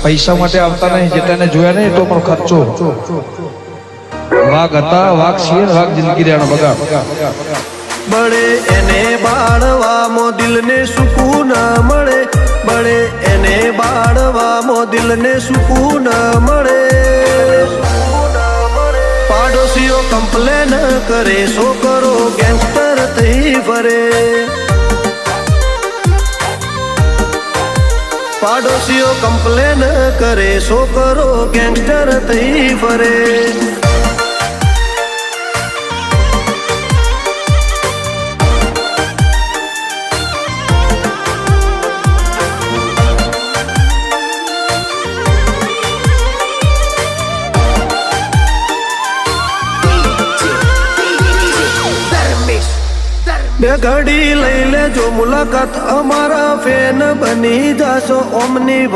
પૈસા માટે આવતા નહીં, જેટલાને જોયા નહીં તો પણ ખર્ચો. વાઘ હતા, વાઘ છીએ, વાઘ જિંદગી રહેવાનો બગાડ. બળે એને બાળવામાં દિલને સુકૂન મળે, બળે એને બાળવામાં દિલને સુકૂન મળે. પાડોશીઓ કમ્પ્લેન કરે, છોકરો ગેંગસ્ટર થઈ ફરે. પાડોશીઓ કમ્પ્લેન કરે, છોકરો ગેંગસ્ટર થઈ ફરે. બે ઘડી લઈ લેજો મુલાકાત, અમારા ફેન બની જાશો. ઓમની